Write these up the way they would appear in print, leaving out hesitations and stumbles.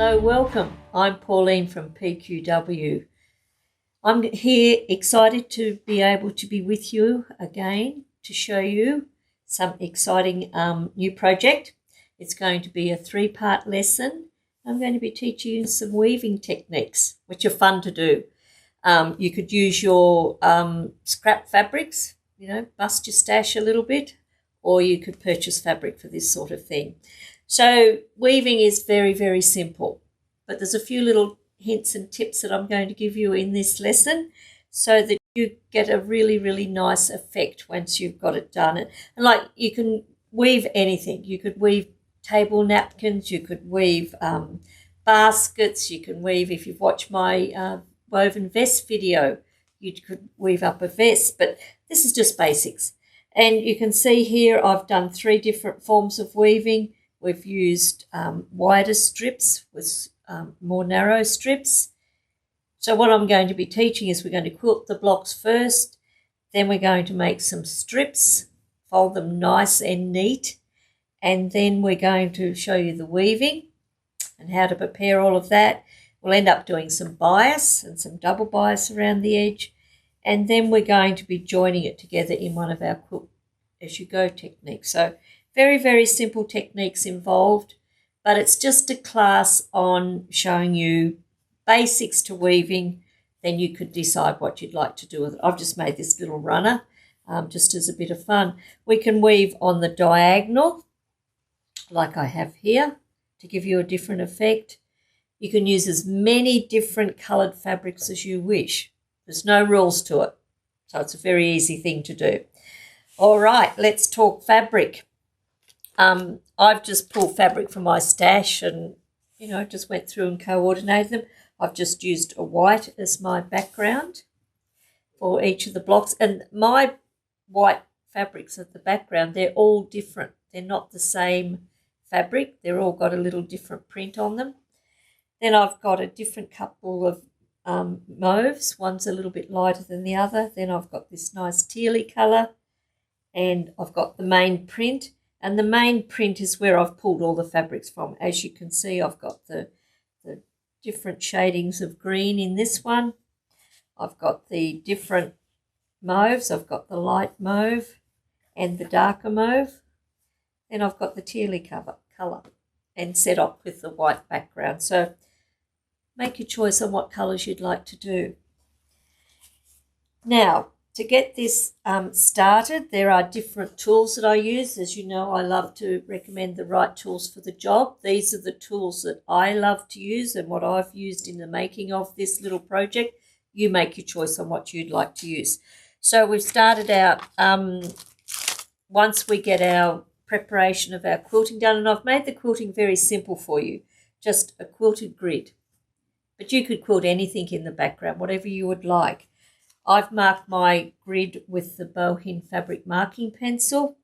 Hello, welcome. I'm Pauline from PQW. I'm here excited to be able to be with you again to show you some exciting new project. It's going to be a 3-part lesson. I'm going to be teaching you some weaving techniques, which are fun to do. You could use your scrap fabrics, bust your stash a little bit, or you could purchase fabric for this sort of thing. So weaving is very, very simple, but there's a few little hints and tips that I'm going to give you in this lesson so that you get a really, really nice effect once you've got it done. And like, you can weave anything. You could weave table napkins, you could weave baskets, you can weave, if you've watched my woven vest video, you could weave up a vest, but this is just basics. And you can see here I've done 3 different forms of weaving. We've used wider strips with more narrow strips. So what I'm going to be teaching is we're going to quilt the blocks first, then we're going to make some strips, fold them nice and neat, and then we're going to show you the weaving and how to prepare all of that. We'll end up doing some bias and some double bias around the edge, and then we're going to be joining it together in one of our Quilt As You Go techniques. So very, very simple techniques involved, but it's just a class on showing you basics to weaving. Then you could decide what you'd like to do with it. I've just made this little runner just as a bit of fun. We can weave on the diagonal like I have here to give you a different effect. You can use as many different coloured fabrics as you wish. There's no rules to it, so it's a very easy thing to do. All right, let's talk fabric. I've just pulled fabric from my stash and, just went through and coordinated them. I've just used a white as my background for each of the blocks. And my white fabrics at the background, they're all different. They're not the same fabric. They're all got a little different print on them. Then I've got a different couple of mauves. One's a little bit lighter than the other. Then I've got this nice tealy colour. And I've got the main print. And the main print is where I've pulled all the fabrics from. As you can see, I've got the different shadings of green in this one. I've got the different mauves. I've got the light mauve and the darker mauve. Then I've got the tealy colour and set up with the white background. So make your choice on what colours you'd like to do. Now, to get this started, there are different tools that I use. As you know, I love to recommend the right tools for the job. These are the tools that I love to use and what I've used in the making of this little project. You make your choice on what you'd like to use. So we've started out, once we get our preparation of our quilting done, and I've made the quilting very simple for you, just a quilted grid. But you could quilt anything in the background, whatever you would like. I've marked my grid with the bowhin fabric marking pencil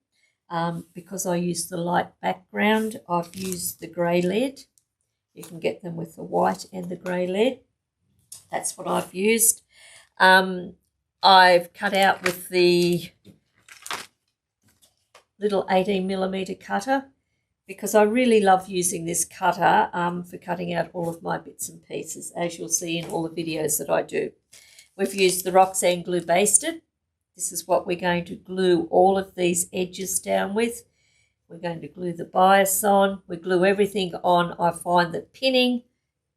because I use the light background. I've used the grey lead. You can get them with the white and the grey lead. That's what I've used. I've cut out with the little 18mm cutter because I really love using this cutter for cutting out all of my bits and pieces, as you'll see in all the videos that I do. We've used the Roxanne glue basted. This is what we're going to glue all of these edges down with. We're going to glue the bias on. We glue everything on. I find that pinning,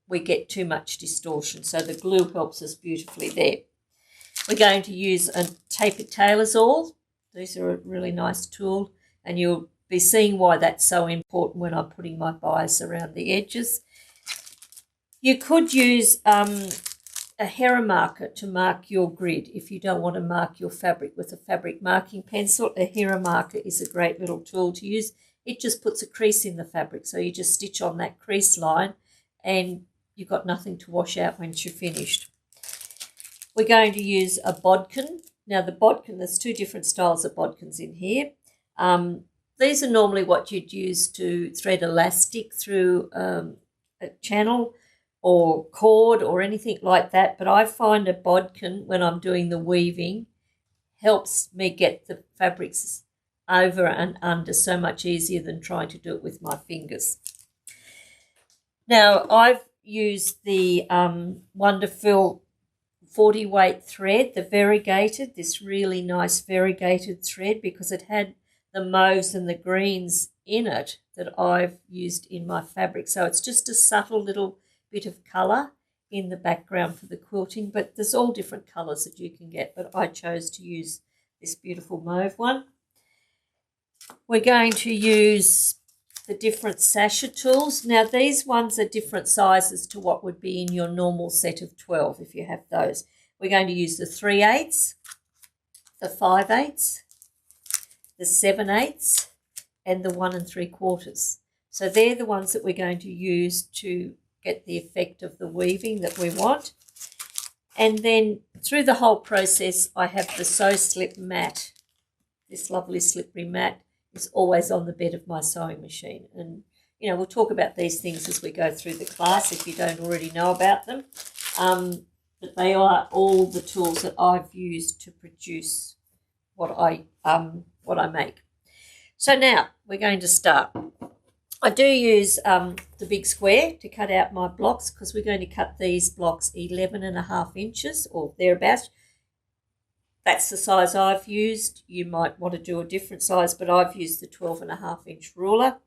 we get too much distortion, so the glue helps us beautifully there. We're going to use a taper tailor's awl. These are a really nice tool, and you'll be seeing why that's so important when I'm putting my bias around the edges. You could use a heron marker to mark your grid. If you don't want to mark your fabric with a fabric marking pencil, a heron marker is a great little tool to use. It just puts a crease in the fabric, so you just stitch on that crease line and you've got nothing to wash out once you're finished. We're going to use a bodkin. Now the bodkin, there's 2 different styles of bodkins in here. These are normally what you'd use to thread elastic through a channel or cord or anything like that, but I find a bodkin when I'm doing the weaving helps me get the fabrics over and under so much easier than trying to do it with my fingers. Now, I've used the wonderful 40 weight thread, the variegated, this really nice variegated thread, because it had the mauves and the greens in it that I've used in my fabric. So it's just a subtle little bit of colour in the background for the quilting, but there's all different colours that you can get, but I chose to use this beautiful mauve one. We're going to use the different Sasher tools. Now these ones are different sizes to what would be in your normal set of 12 if you have those. We're going to use the 3/8, the 5/8, the 7/8 and the 1 3/4. So they're the ones that we're going to use to get the effect of the weaving that we want. And then through the whole process I have the Sew Slip mat. This lovely slippery mat is always on the bed of my sewing machine. And, you know, we'll talk about these things as we go through the class if you don't already know about them. But they are all the tools that I've used to produce what I make. So now we're going to start. I do use the big square to cut out my blocks because we're going to cut these blocks 11.5 inches or thereabouts. That's the size I've used. You might want to do a different size, but I've used the 12.5 inch ruler.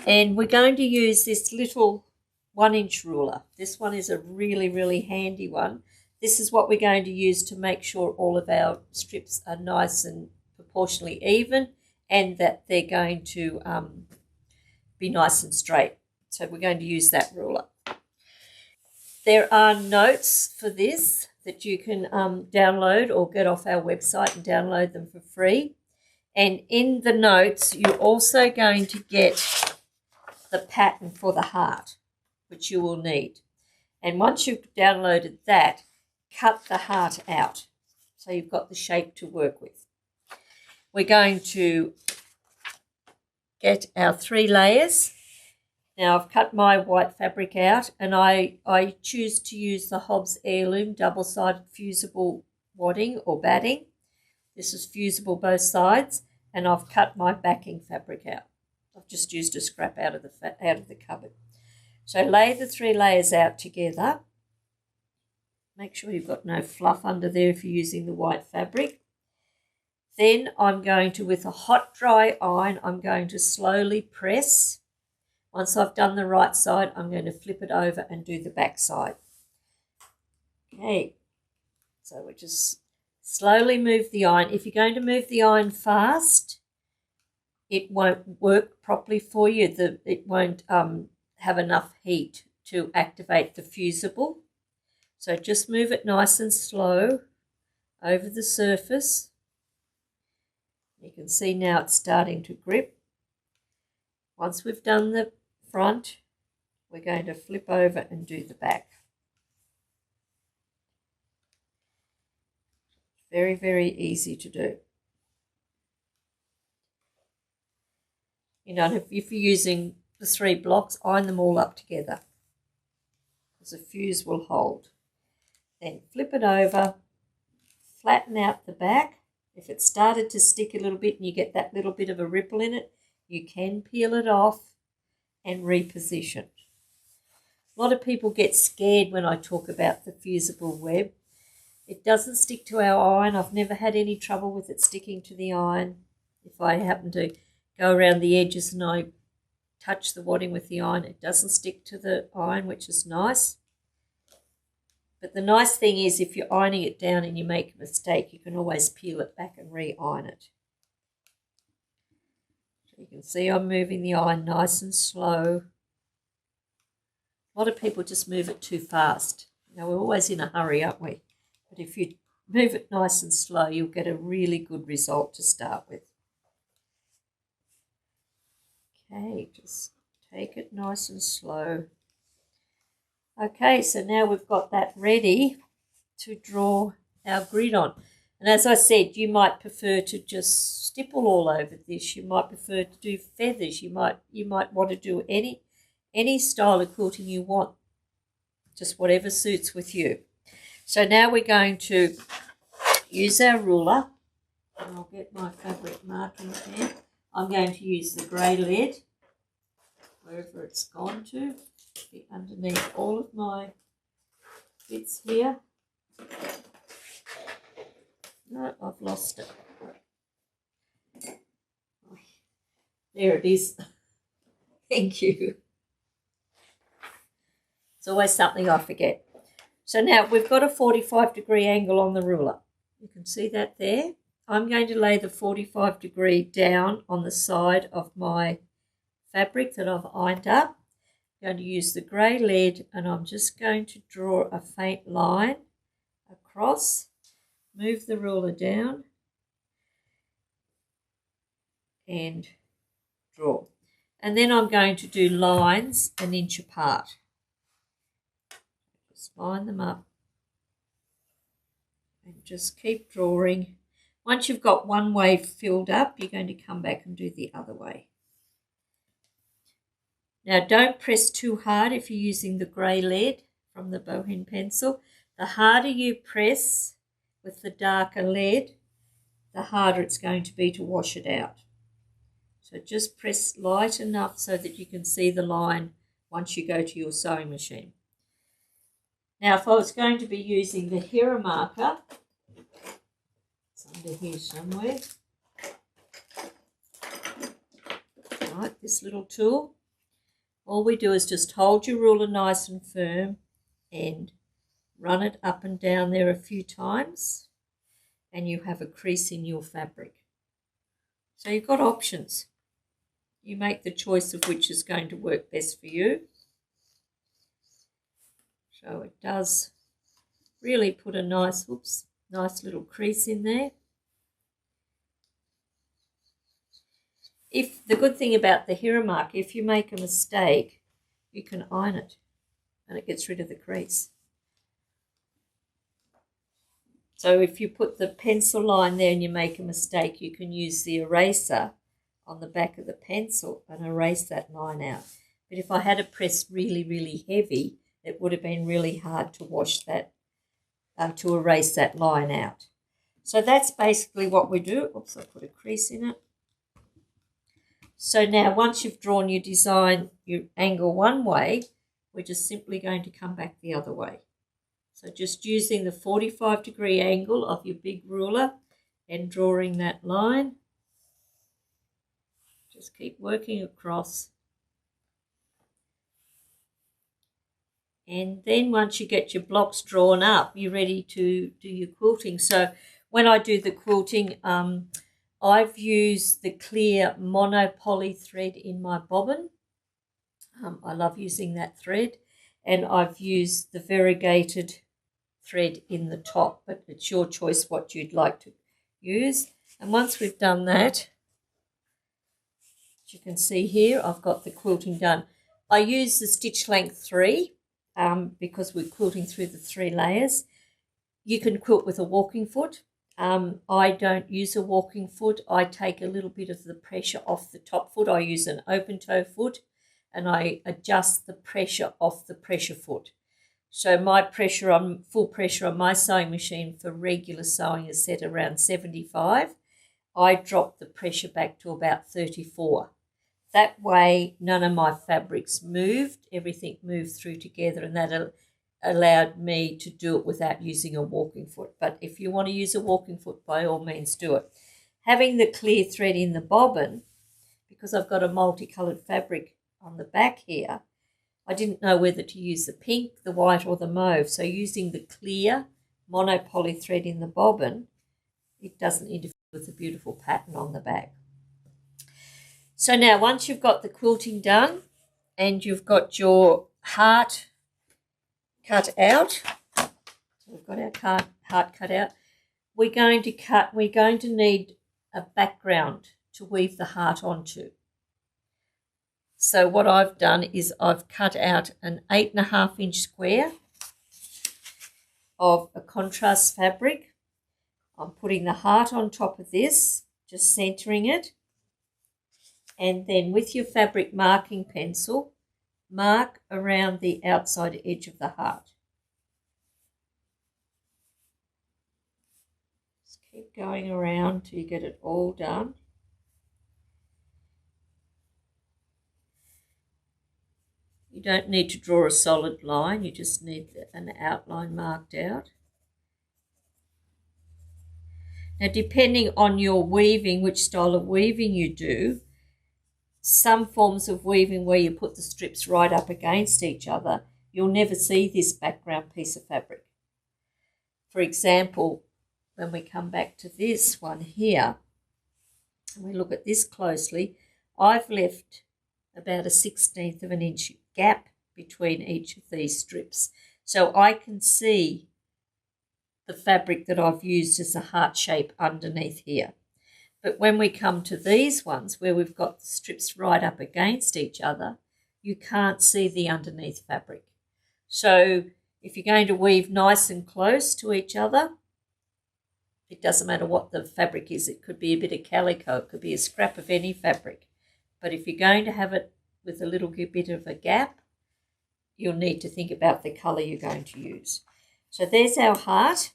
And we're going to use this little 1 inch ruler. This one is a really, really handy one. This is what we're going to use to make sure all of our strips are nice and proportionally even and that they're going to be nice and straight. So we're going to use that ruler. There are notes for this that you can download or get off our website and download them for free. And in the notes, you're also going to get the pattern for the heart, which you will need. And once you've downloaded that, cut the heart out so you've got the shape to work with. We're going to get our 3 layers. Now I've cut my white fabric out and I choose to use the Hobbs Heirloom double-sided fusible wadding or batting. This is fusible both sides, and I've cut my backing fabric out. I've just used a scrap out of the cupboard. So lay the 3 layers out together. Make sure you've got no fluff under there if you're using the white fabric. Then I'm going to, with a hot dry iron, I'm going to slowly press. Once I've done the right side, I'm going to flip it over and do the back side. Okay, so we just slowly move the iron. If you're going to move the iron fast, it won't work properly for you. It won't have enough heat to activate the fusible. So just move it nice and slow over the surface. You can see now it's starting to grip. Once we've done the front, we're going to flip over and do the back. Very, very easy to do. You know, if you're using the 3 blocks, iron them all up together because the fuse will hold. Then flip it over, flatten out the back. If it started to stick a little bit and you get that little bit of a ripple in it, you can peel it off and reposition. A lot of people get scared when I talk about the fusible web. It doesn't stick to our iron. I've never had any trouble with it sticking to the iron. If I happen to go around the edges and I touch the wadding with the iron, it doesn't stick to the iron, which is nice. But the nice thing is if you're ironing it down and you make a mistake, you can always peel it back and re-iron it. So you can see I'm moving the iron nice and slow. A lot of people just move it too fast. You know, we're always in a hurry, aren't we? But if you move it nice and slow, you'll get a really good result to start with. Okay, just take it nice and slow. Okay, so now we've got that ready to draw our grid on. And as I said, you might prefer to just stipple all over this. You might prefer to do feathers. You might want to do any style of quilting you want, just whatever suits with you. So now we're going to use our ruler, and I'll get my fabric marking pen. I'm going to use the grey lead, wherever it's gone to. be underneath all of my bits here. No, I've lost it. There it is. Thank you. It's always something I forget. So now we've got a 45-degree angle on the ruler. You can see that there. I'm going to lay the 45-degree down on the side of my fabric that I've ironed up. I'm going to use the grey lead, and I'm just going to draw a faint line across, move the ruler down and draw. And then I'm going to do lines 1 inch apart. Just line them up and just keep drawing. Once you've got one way filled up, you're going to come back and do the other way. Now don't press too hard if you're using the grey lead from the bowhen pencil. The harder you press with the darker lead, the harder it's going to be to wash it out. So just press light enough so that you can see the line once you go to your sewing machine. Now if I was going to be using the Hera marker, it's under here somewhere. Right, this little tool. All we do is just hold your ruler nice and firm and run it up and down there a few times, and you have a crease in your fabric. So you've got options. You make the choice of which is going to work best for you. So it does really put a nice little crease in there. The good thing about the Hera marker, if you make a mistake, you can iron it and it gets rid of the crease. So if you put the pencil line there and you make a mistake, you can use the eraser on the back of the pencil and erase that line out. But if I had to press really, really heavy, it would have been really hard to wash that, to erase that line out. So that's basically what we do. Oops, I put a crease in it. So now once you've drawn your design, your angle one way, we're just simply going to come back the other way. So just using the 45-degree angle of your big ruler and drawing that line. Just keep working across. And then once you get your blocks drawn up, you're ready to do your quilting. So when I do the quilting, I've used the clear monopoly thread in my bobbin. I love using that thread. And I've used the variegated thread in the top, but it's your choice what you'd like to use. And once we've done that, as you can see here, I've got the quilting done. I use the stitch length 3 because we're quilting through the 3 layers. You can quilt with a walking foot. I don't use a walking foot. I take a little bit of the pressure off the top foot. I use an open toe foot and I adjust the pressure off the pressure foot. So my full pressure on my sewing machine for regular sewing is set around 75. I drop the pressure back to about 34. That way none of my fabrics moved. Everything moved through together, and that allowed me to do it without using a walking foot. But if you want to use a walking foot, by all means do it. Having the clear thread in the bobbin, because I've got a multicoloured fabric on the back here, I didn't know whether to use the pink, the white or the mauve. So using the clear monopoly thread in the bobbin, it doesn't interfere with the beautiful pattern on the back. So now once you've got the quilting done and you've got your heart cut out, so we've got our heart cut out, we're going to need a background to weave the heart onto. So what I've done is I've cut out an 8.5 inch square of a contrast fabric. I'm putting the heart on top of this, just centering it, and then with your fabric marking pencil, mark around the outside edge of the heart. Just keep going around till you get it all done. You don't need to draw a solid line, you just need an outline marked out. Now, depending on your weaving, which style of weaving you do, some forms of weaving where you put the strips right up against each other, you'll never see this background piece of fabric. For example, when we come back to this one here, and we look at this closely, I've left about a 1/16 of an inch gap between each of these strips. So I can see the fabric that I've used as a heart shape underneath here. But when we come to these ones where we've got the strips right up against each other, you can't see the underneath fabric. So if you're going to weave nice and close to each other, it doesn't matter what the fabric is. It could be a bit of calico, it could be a scrap of any fabric. But if you're going to have it with a little bit of a gap, you'll need to think about the colour you're going to use. So there's our heart.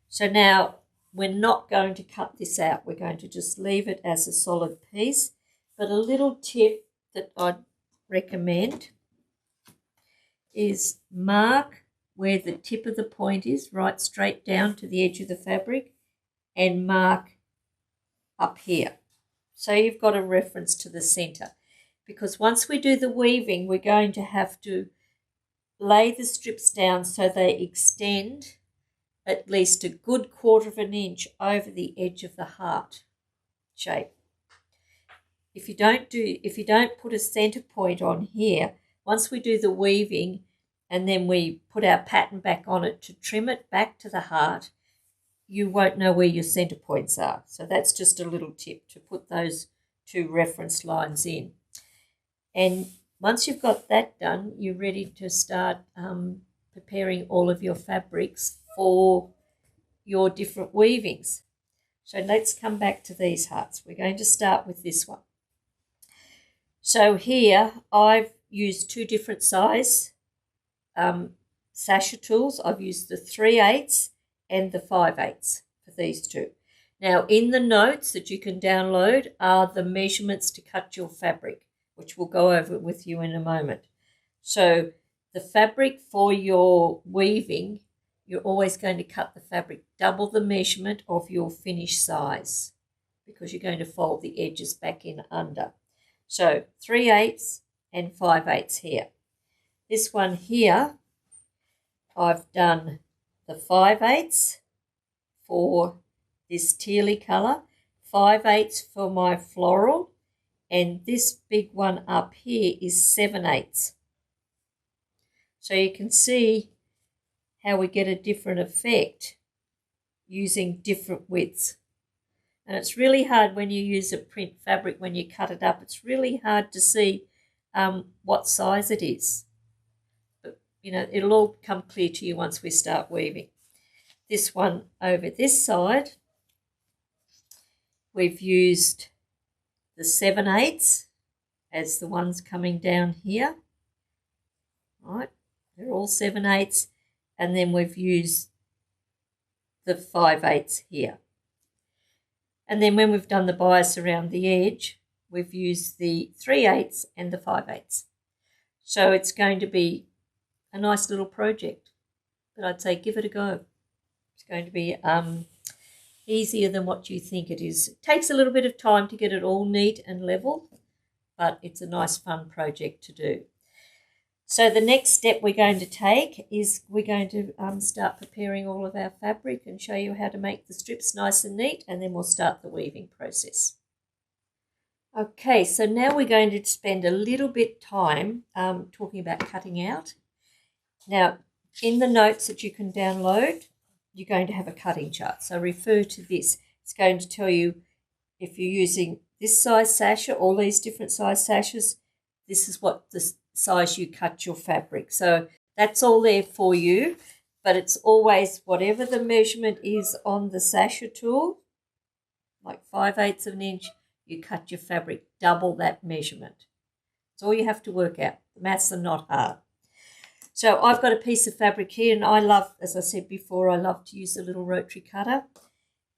So now we're not going to cut this out. We're going to just leave it as a solid piece. But a little tip that I'd recommend is mark where the tip of the point is, right straight down to the edge of the fabric, and mark up here. So you've got a reference to the centre. Because once we do the weaving, we're going to have to lay the strips down so they extend at least a good 1/4 of an inch over the edge of the heart shape. If you don't put a centre point on here, once we do the weaving and then we put our pattern back on it to trim it back to the heart, you won't know where your centre points are. So that's just a little tip to put those 2 reference lines in. And once you've got that done, you're ready to start preparing all of your fabrics for your different weavings. So let's come back to these hearts. We're going to start with this one. So here I've used 2 different size Sasher tools. I've used the 3/8 and the 5/8 for these 2. Now in the notes that you can download are the measurements to cut your fabric, which we'll go over with you in a moment. So the fabric for your weaving, you're always going to cut the fabric double the measurement of your finished size because you're going to fold the edges back in under. So 3/8 and 5/8 here. This one here, I've done the 5/8 for this tealy colour, 5/8 for my floral, and this big one up here is 7/8. So you can see how we get a different effect using different widths. And it's really hard when you use a print fabric, when you cut it up, it's really hard to see what size it is. But, you know, it'll all come clear to you once we start weaving. This one over this side, we've used the 7/8 as the ones coming down here. Right, they're all 7/8, and then we've used the 5/8 here. And then when we've done the bias around the edge, we've used the 3/8 and the 5/8. So it's going to be a nice little project, but I'd say give it a go. It's going to be easier than what you think it is. It takes a little bit of time to get it all neat and level, but it's a nice fun project to do. So the next step we're going to take is we're going to start preparing all of our fabric and show you how to make the strips nice and neat, and then we'll start the weaving process. Okay, so now we're going to spend a little bit time talking about cutting out. Now, in the notes that you can download, you're going to have a cutting chart. So refer to this. It's going to tell you if you're using this size sasher, all these different size sashers, this is what the size you cut your fabric. So that's all there for you, but it's always whatever the measurement is on the Sasher tool, like 5/8 of an inch, you cut your fabric double that measurement. It's all you have to work out. The maths are not hard. So I've got a piece of fabric here, and I love, as I said before, I love to use a little rotary cutter.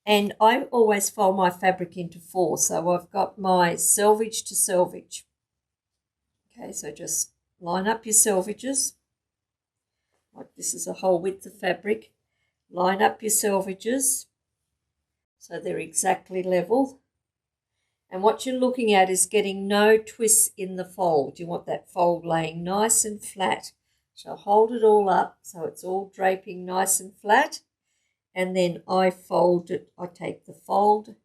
And I always fold my fabric into 4. So I've got my selvage to selvage. Okay, so just line up your selvages. Like this is a whole width of fabric. Line up your selvages so they're exactly level. And what you're looking at is getting no twists in the fold. You want that fold laying nice and flat. So hold it all up so it's all draping nice and flat. And then I fold it. I take the fold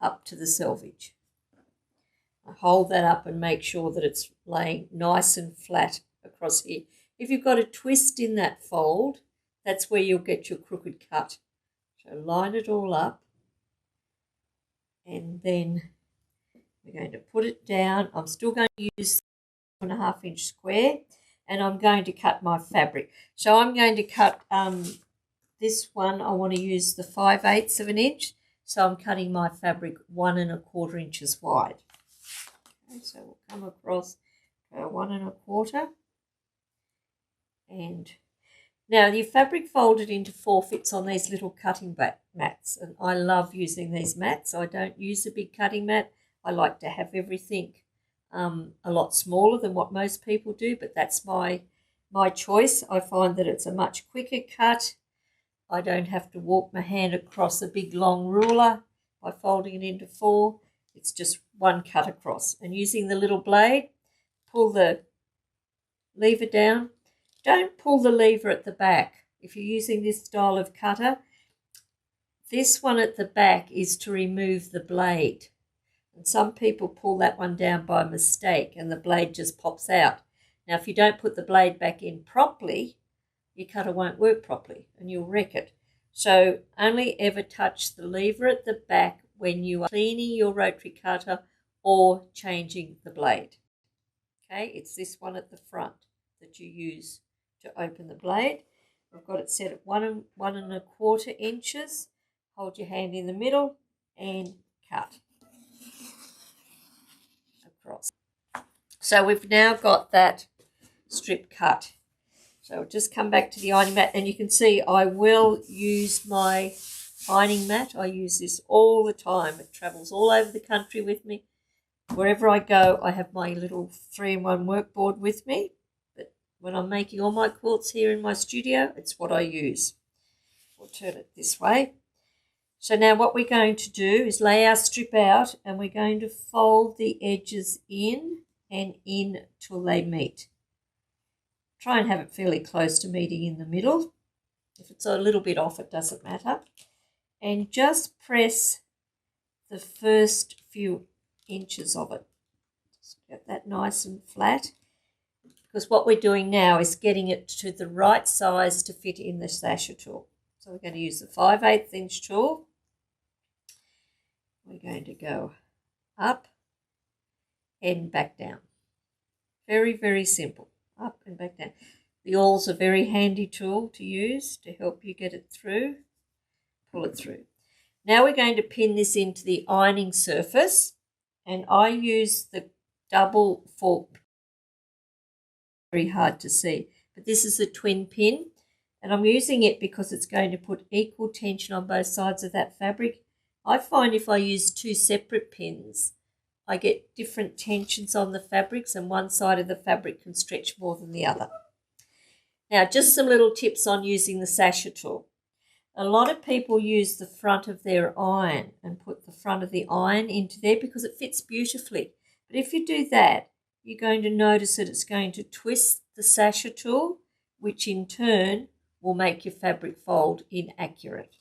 up to the selvage. I hold that up and make sure that it's laying nice and flat across here. If you've got a twist in that fold, that's where you'll get your crooked cut. So line it all up. And then we're going to put it down. I'm still going to use 1.5 inch square, and I'm going to cut my fabric. So I'm going to cut this one. I want to use the 5/8 of an inch. So I'm cutting my fabric 1 1/4 inches wide. Okay, so we'll come across 1 1/4. And now the fabric folded into 4 fits on these little cutting mats. And I love using these mats. I don't use a big cutting mat. I like to have everything a lot smaller than what most people do, but that's my choice. I find that it's a much quicker cut. I don't have to walk my hand across a big long ruler by folding it into 4. It's just one cut across. And using the little blade, pull the lever down. Don't pull the lever at the back. If you're using this style of cutter, this one at the back is to remove the blade. And some people pull that one down by mistake and the blade just pops out. Now, if you don't put the blade back in properly, your cutter won't work properly and you'll wreck it. So only ever touch the lever at the back when you are cleaning your rotary cutter or changing the blade. Okay, it's this one at the front that you use to open the blade. I've got it set at 1 1/4 inches. Hold your hand in the middle and cut across. So we've now got that strip cut. So I'll just come back to the ironing mat, and you can see I will use my ironing mat. I use this all the time. It travels all over the country with me. Wherever I go, I have my little 3-in-1 workboard with me. But when I'm making all my quilts here in my studio, it's what I use. We'll turn it this way. So now what we're going to do is lay our strip out, and we're going to fold the edges in and in till they meet. Try and have it fairly close to meeting in the middle. If it's a little bit off, it doesn't matter. And just press the first few inches of it. Just get that nice and flat. Because what we're doing now is getting it to the right size to fit in the Sasher tool. So we're going to use the 5/8 inch tool. We're going to go up and back down. Very, very simple. Up and back down. The awl is a very handy tool to use to help you get it through. Pull it through. Now we're going to pin this into the ironing surface, and I use the double fork. Very hard to see, but this is a twin pin, and I'm using it because it's going to put equal tension on both sides of that fabric. I find if I use 2 separate pins, I get different tensions on the fabrics, and one side of the fabric can stretch more than the other. Now, just some little tips on using the Sasher tool. A lot of people use the front of their iron and put the front of the iron into there because it fits beautifully. But if you do that, you're going to notice that it's going to twist the Sasher tool, which in turn will make your fabric fold inaccurate.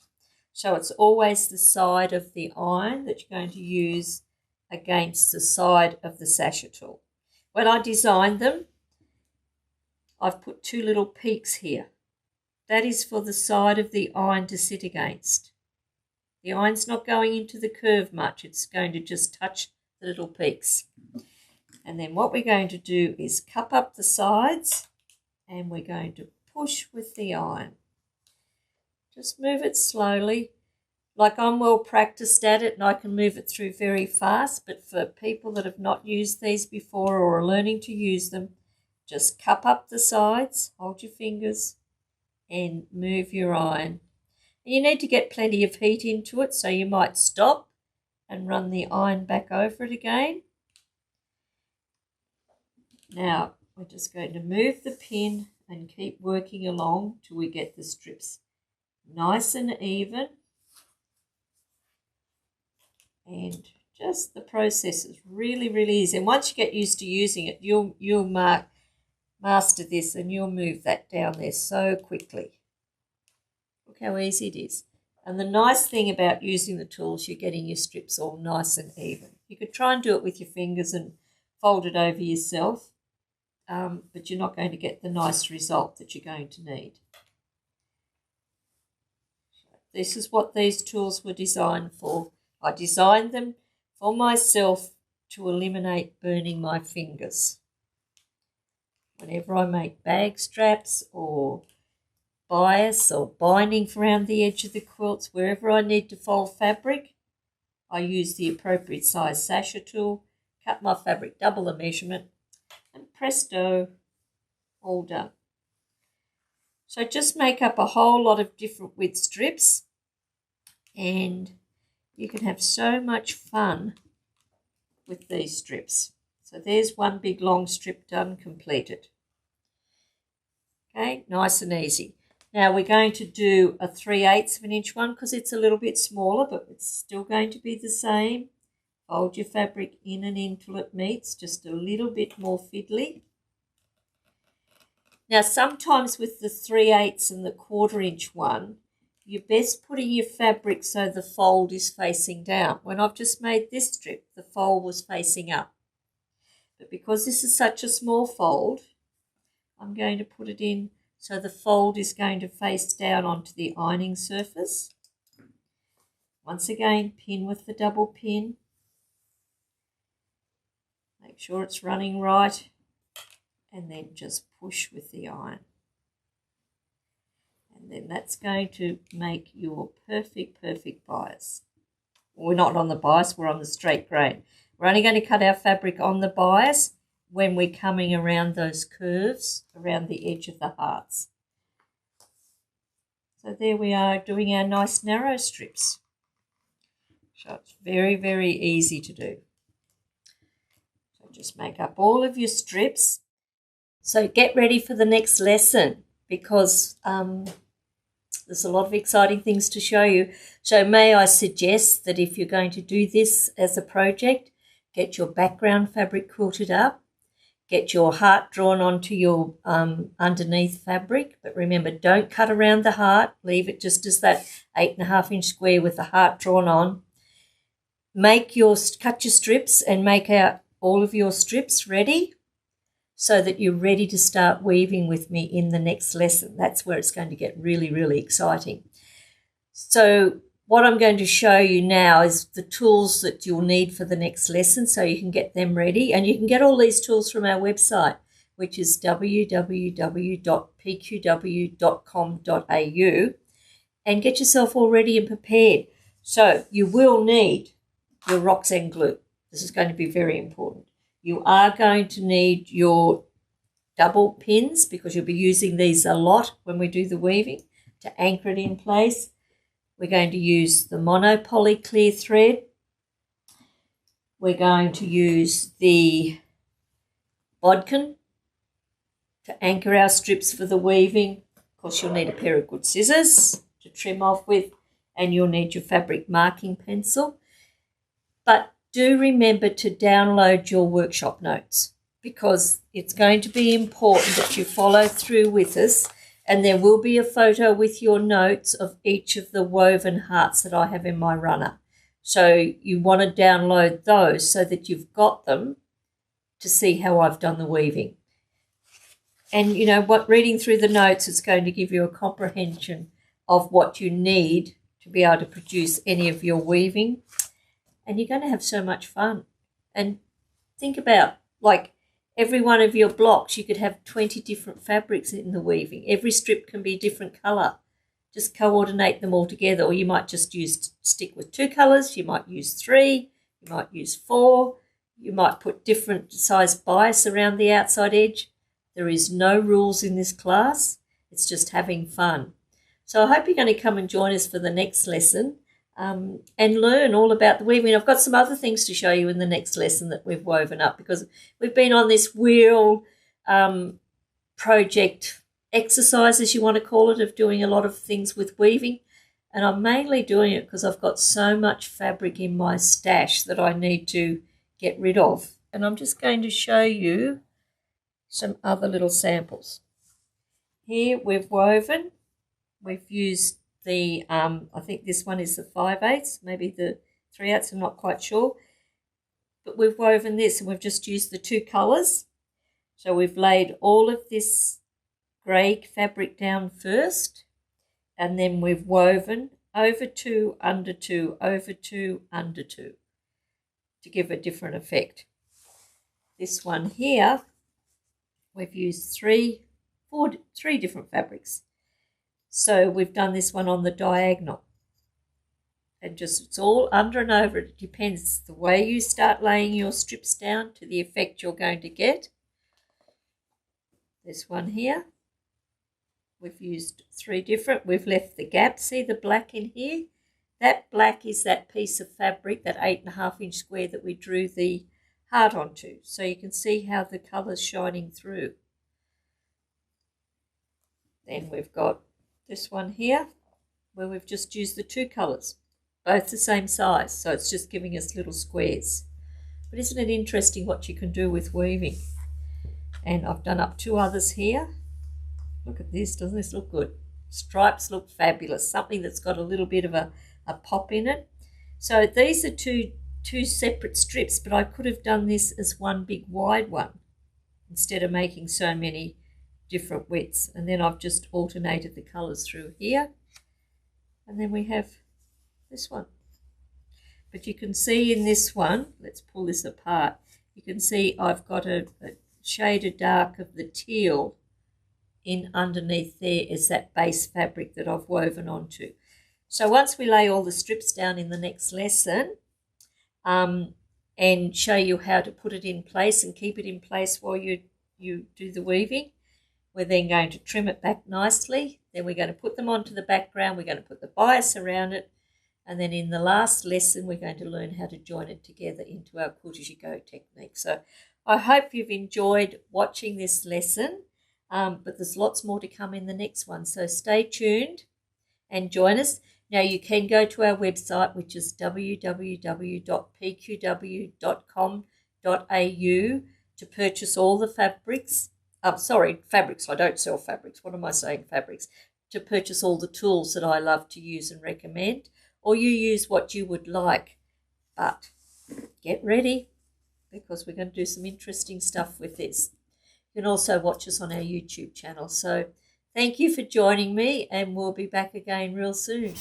So it's always the side of the iron that you're going to use against the side of the Sasher tool. When I designed them, I've put 2 little peaks here. That is for the side of the iron to sit against. The iron's not going into the curve much. It's going to just touch the little peaks. And then what we're going to do is cup up the sides, and we're going to push with the iron. Just move it slowly. Like, I'm well practiced at it and I can move it through very fast, but for people that have not used these before or are learning to use them, just cup up the sides, hold your fingers and move your iron. And you need to get plenty of heat into it, so you might stop and run the iron back over it again. Now, we're just going to move the pin and keep working along till we get the strips nice and even. And just the process is really, really easy. And once you get used to using it, you'll master this, and you'll move that down there so quickly. Look how easy it is. And the nice thing about using the tools, you're getting your strips all nice and even. You could try and do it with your fingers and fold it over yourself, but you're not going to get the nice result that you're going to need. This is what these tools were designed for. I designed them for myself to eliminate burning my fingers. Whenever I make bag straps or bias or binding around the edge of the quilts, wherever I need to fold fabric, I use the appropriate size Sasher tool, cut my fabric double the measurement, and presto, all done. So just make up a whole lot of different width strips, and you can have so much fun with these strips. So there's one big long strip done, completed. Okay, nice and easy. Now we're going to do a 3/8 of an inch one because it's a little bit smaller, but it's still going to be the same. Fold your fabric in and in till it meets, just a little bit more fiddly. Now sometimes with the 3/8 and the 1/4 inch one, you're best putting your fabric so the fold is facing down. When I've just made this strip, the fold was facing up. But because this is such a small fold, I'm going to put it in so the fold is going to face down onto the ironing surface. Once again, pin with the double pin. Make sure it's running right, and then just push with the iron. And then that's going to make your perfect bias. We're not on the bias, we're on the straight grain. We're only going to cut our fabric on the bias when we're coming around those curves, around the edge of the hearts. So there we are doing our nice narrow strips. So it's very, very easy to do. So just make up all of your strips. So get ready for the next lesson, because there's a lot of exciting things to show you. So may I suggest that if you're going to do this as a project, get your background fabric quilted up, get your heart drawn onto your underneath fabric. But remember, don't cut around the heart. Leave it just as that 8.5 inch square with the heart drawn on. Cut your strips and make out all of your strips ready so that you're ready to start weaving with me in the next lesson. That's where it's going to get really, really exciting. So what I'm going to show you now is the tools that you'll need for the next lesson, so you can get them ready. And you can get all these tools from our website, which is www.pqw.com.au, and get yourself all ready and prepared. So you will need your rocks and glue. This is going to be very important. You are going to need your double pins, because you'll be using these a lot when we do the weaving, to anchor it in place. We're going to use the monopoly clear thread. We're going to use the bodkin to anchor our strips for the weaving. Of course, you'll need a pair of good scissors to trim off with, and you'll need your fabric marking pencil. But do remember to download your workshop notes, because it's going to be important that you follow through with us, and there will be a photo with your notes of each of the woven hearts that I have in my runner. So you want to download those so that you've got them to see how I've done the weaving. And you know what, reading through the notes is going to give you a comprehension of what you need to be able to produce any of your weaving. And you're going to have so much fun. And think about, like, every one of your blocks, you could have 20 different fabrics in the weaving. Every strip can be a different colour. Just coordinate them all together. Or you might just stick with 2 colours. You might use 3. You might use 4. You might put different size bias around the outside edge. There is no rules in this class. It's just having fun. So I hope you're going to come and join us for the next lesson. And learn all about the weaving. I've got some other things to show you in the next lesson that we've woven up, because we've been on this wheel project exercise, as you want to call it, of doing a lot of things with weaving. And I'm mainly doing it because I've got so much fabric in my stash that I need to get rid of. And I'm just going to show you some other little samples. Here we've woven, we've used the, I think this one is the 5/8, maybe the 3/8, I'm not quite sure. But we've woven this and we've just used the 2 colours. So we've laid all of this grey fabric down first, and then we've woven over 2, under 2, over 2, under 2 to give a different effect. This one here, we've used three different fabrics. So we've done this one on the diagonal. And just, it's all under and over. It depends the way you start laying your strips down to the effect you're going to get. This one here, we've used 3 different. We've left the gap. See the black in here? That black is that piece of fabric, that 8.5-inch square that we drew the heart onto. So you can see how the colour's shining through. Then we've got this one here where we've just used the 2 colours, both the same size. So it's just giving us little squares. But isn't it interesting what you can do with weaving? And I've done up 2 others here. Look at this, doesn't this look good? Stripes look fabulous, something that's got a little bit of a pop in it. So these are two separate strips, but I could have done this as one big wide one instead of making so many different widths. And then I've just alternated the colours through here. And then we have this one. But you can see in this one, let's pull this apart, you can see I've got a shaded dark of the teal in underneath there is that base fabric that I've woven onto. So once we lay all the strips down in the next lesson and show you how to put it in place and keep it in place while you do the weaving, we're then going to trim it back nicely. Then we're going to put them onto the background. We're going to put the bias around it. And then in the last lesson, we're going to learn how to join it together into our Quilt As You Go technique. So I hope you've enjoyed watching this lesson, but there's lots more to come in the next one. So stay tuned and join us. Now you can go to our website, which is www.pqw.com.au to purchase all the fabrics. Fabrics. I don't sell fabrics. What am I saying? Fabrics. To purchase all the tools that I love to use and recommend. Or you use what you would like. But get ready, because we're going to do some interesting stuff with this. You can also watch us on our YouTube channel. So thank you for joining me, and we'll be back again real soon.